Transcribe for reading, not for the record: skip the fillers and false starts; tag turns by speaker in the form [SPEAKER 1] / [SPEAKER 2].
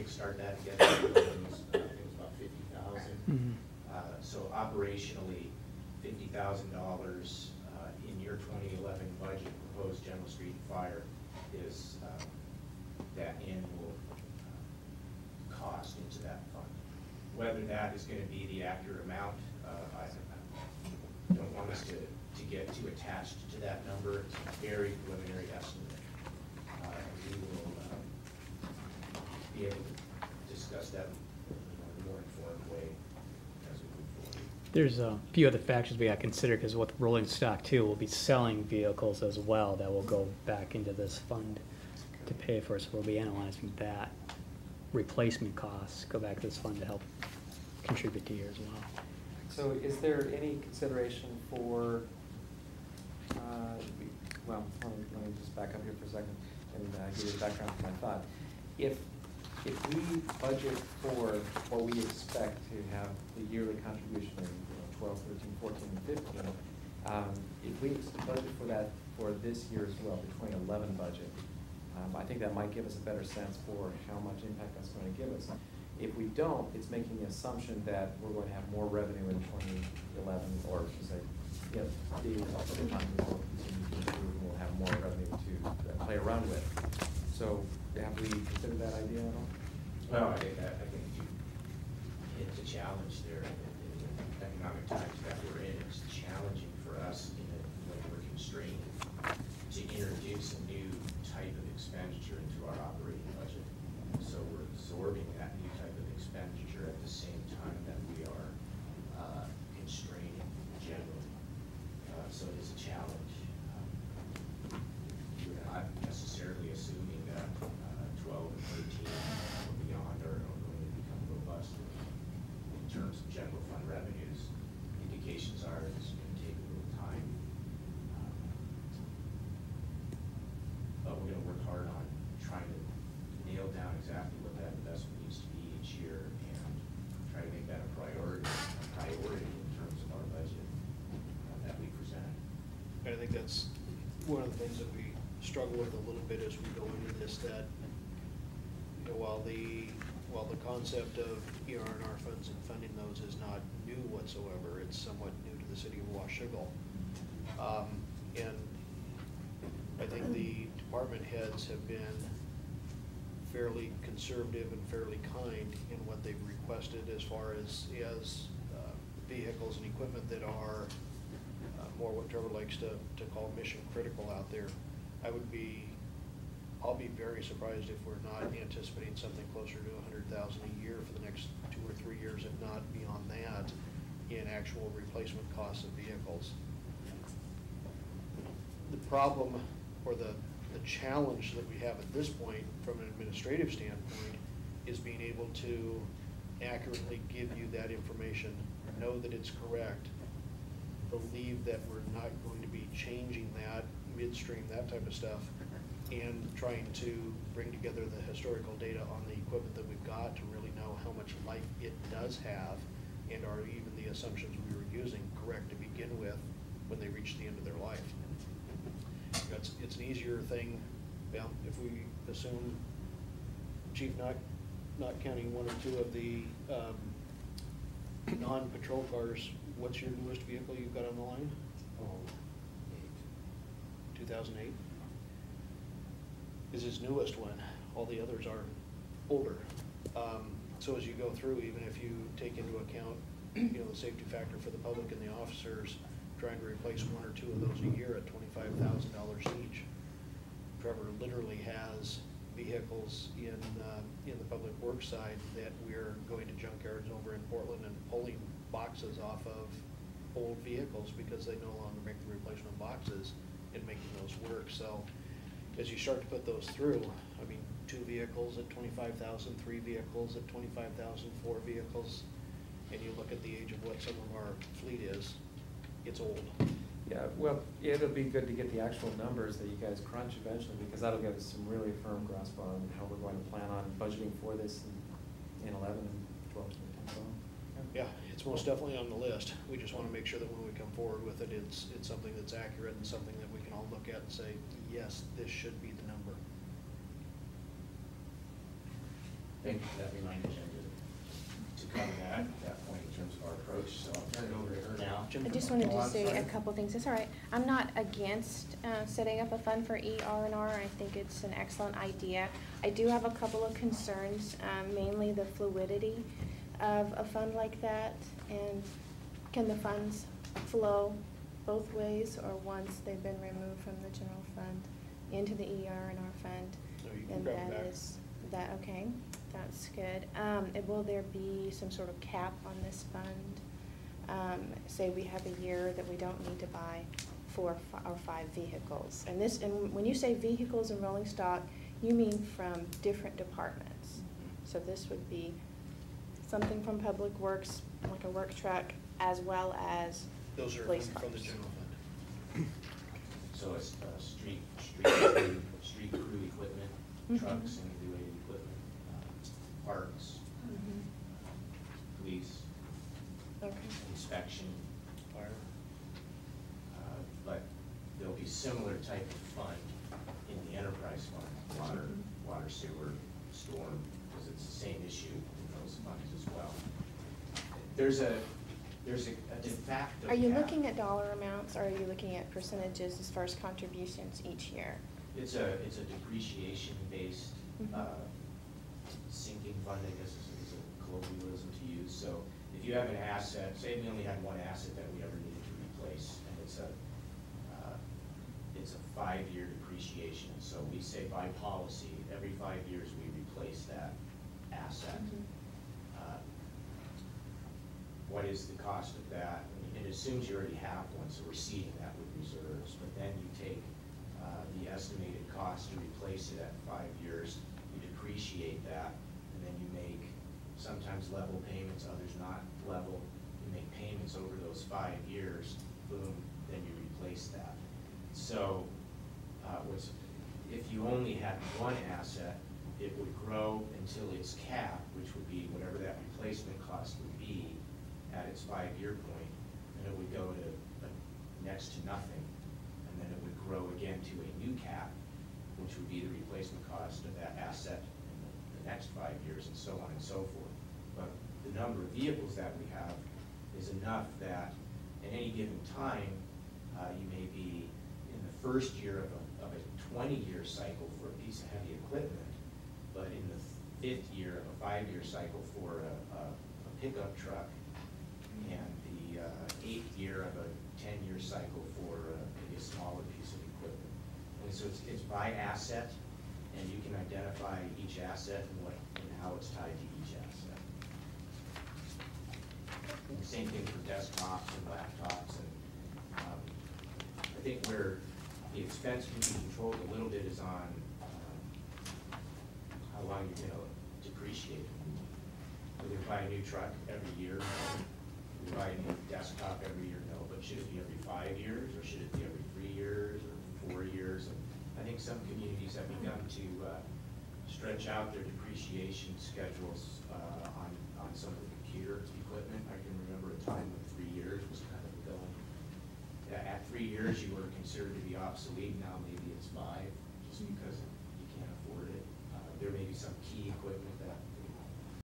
[SPEAKER 1] kickstart that again. I think it was about 50,000. So operationally, $50,000 in your 2011 budget proposed general street and fire is that annual cost into that fund. Whether that is going to be the accurate amount, I don't want us to get too attached to that number. It's a very preliminary estimate. We will be able to discuss that in a more informed way as we move forward.
[SPEAKER 2] There's a few other factors we got to consider, because with rolling stock too, we'll be selling vehicles as well that will go back into this fund to pay for. So we'll be analyzing that replacement costs, go back to this fund to help contribute to yours as well.
[SPEAKER 3] So is there any consideration for, well, let me just back up here for a second and give you the background to my thought. If we budget for what we expect to have the yearly contribution in 12, 13, 14, and 15, if we budget for that for this year as well, the 2011 budget, I think that might give us a better sense for how much impact that's going to give us. If we don't, it's making the assumption that we're going to have more revenue in 2011, or should say, the economy will continue to improve and we'll have more revenue to play around with. So have we considered that idea at all?
[SPEAKER 1] Well, I think you hit the challenge there in the economic times that we're in. It's challenging for us when we're constrained to introduce a new type of expenditure into our operating budget. So we're absorbing that new type of expenditure at the same time that we are constraining generally. So it is a challenge. We're not necessarily assuming that 12 and 13 and beyond are going to become robust in terms of general fund revenues. Indications are it's going to take a little time. But we're going to work hard on trying to nail down exactly what that investment needs to be each year and try to make that a priority in terms of our budget that we present.
[SPEAKER 4] I think that's one of the things that we struggle with a little bit as we go into this, that while the concept of ER&R funds and funding those is not new whatsoever, it's somewhat new to the city of Washougal. And I think the department heads have been fairly conservative and fairly kind in what they've requested as far as vehicles and equipment that are more what Trevor likes to call mission critical out there. I'll be very surprised if we're not anticipating something closer to $100,000 a year for the next 2 or 3 years, if not beyond that, in actual replacement costs of vehicles. The problem or the challenge that we have at this point from an administrative standpoint is being able to accurately give you that information, know that it's correct, believe that we're not going to be changing that midstream, that type of stuff, and trying to bring together the historical data on the equipment that we've got to really know how much life it does have, and are even the assumptions we were using correct to begin with when they reach the end of their life. It's an easier thing, if we assume, Chief, not counting 1 or 2 of the non-patrol cars, what's your newest vehicle you've got on the line? 2008 is his newest one. All the others are older. So as you go through, even if you take into account the safety factor for the public and the officers, trying to replace 1 or 2 of those a year at $25,000 each, Trevor literally has vehicles in the public works side that we're going to junkyards over in Portland and pulling boxes off of old vehicles because they no longer make the replacement boxes and making those work. So as you start to put those through, I mean, 2 vehicles at $25,000, 3 vehicles at $25,000, 4 vehicles, and you look at the age of what some of our fleet is, it's old.
[SPEAKER 3] Yeah, well, it'll be good to get the actual numbers that you guys crunch eventually, because that'll give us some really firm grasp on how we're going to plan on budgeting for this in 11 and 12 and 12.
[SPEAKER 4] Yeah, it's most definitely on the list. We just want to make sure that when we come forward with it, it's something that's accurate and something that we can all look at and say, yes, this should be the number.
[SPEAKER 1] think that reminder to cover that at that point in terms of our approach, so I'll turn it over to her now.
[SPEAKER 5] I just wanted
[SPEAKER 1] Oh,
[SPEAKER 5] to
[SPEAKER 1] I'm
[SPEAKER 5] say
[SPEAKER 1] sorry.
[SPEAKER 5] a couple things. It's all right. I'm not against setting up a fund for ER&R. I think it's an excellent idea. I do have a couple of concerns, mainly the fluidity of a fund like that. And can the funds flow both ways, or once they've been removed from the general fund into the ER&R fund?
[SPEAKER 4] So you can
[SPEAKER 5] Then
[SPEAKER 4] grab them
[SPEAKER 5] that
[SPEAKER 4] back.
[SPEAKER 5] is, that, okay, that's good. Will there be some sort of cap on this fund? Say we have a year that we don't need to buy 4 or 5 vehicles. And this, and when you say vehicles and rolling stock, you mean from different departments. So this would be something from Public Works, like a work truck, as well as
[SPEAKER 4] Those are
[SPEAKER 5] police
[SPEAKER 4] from the
[SPEAKER 5] cars.
[SPEAKER 4] general fund.
[SPEAKER 1] So it's street crew equipment,
[SPEAKER 5] Mhm.
[SPEAKER 1] trucks and related equipment, parks,
[SPEAKER 5] Mhm.
[SPEAKER 1] police,
[SPEAKER 5] Okay.
[SPEAKER 1] inspection,
[SPEAKER 4] Fire.
[SPEAKER 1] but there'll be similar type of fund in the enterprise fund, water, sewer, storm, because it's the same issue in those funds as well. There's a de facto.
[SPEAKER 5] Are you
[SPEAKER 1] cap.
[SPEAKER 5] looking at dollar amounts, or are you looking at percentages as far as contributions each year?
[SPEAKER 1] It's a depreciation-based
[SPEAKER 5] Mhm.
[SPEAKER 1] sinking fund, I guess is a colloquialism to use. So if you have an asset, say we only had one asset that we ever needed to replace, and it's a 5-year depreciation. So we say by policy, every 5 years we replace that asset.
[SPEAKER 5] Mhm.
[SPEAKER 1] What is the cost of that? It assumes you already have one, so we're seeding that with reserves, but then you take the estimated cost to replace it at 5 years, you depreciate that, and then you make sometimes level payments, others not level. You make payments over those 5 years, boom, then you replace that. So if you only had one asset, it would grow until its cap, which would be whatever that replacement cost would be at its 5-year point, and it would go to next to nothing, and then it would grow again to a new cap, which would be the replacement cost of that asset in the next 5 years, and so on and so forth. But the number of vehicles that we have is enough that at any given time, you may be in the first year of a 20-year cycle for a piece of heavy equipment, but in the 5th year of a 5-year cycle for a pickup truck, and the 8th year of a 10-year cycle for maybe a smaller piece of equipment. And so it's by asset, and you can identify each asset and how it's tied to each asset. And the same thing for desktops and laptops, and I think where the expense can be controlled a little bit is on how long you're going to depreciate it. Whether you buy a new truck every year, you buy a new desktop every year, no, but should it be every 5 years, or should it be every 3 years, or 4 years? And I think some communities have begun to stretch out their depreciation schedules on some of the computer equipment. I can remember a time when 3 years was kind of going. At 3 years, you were considered to be obsolete. Now maybe it's 5, just because you can't afford it. There may be some key equipment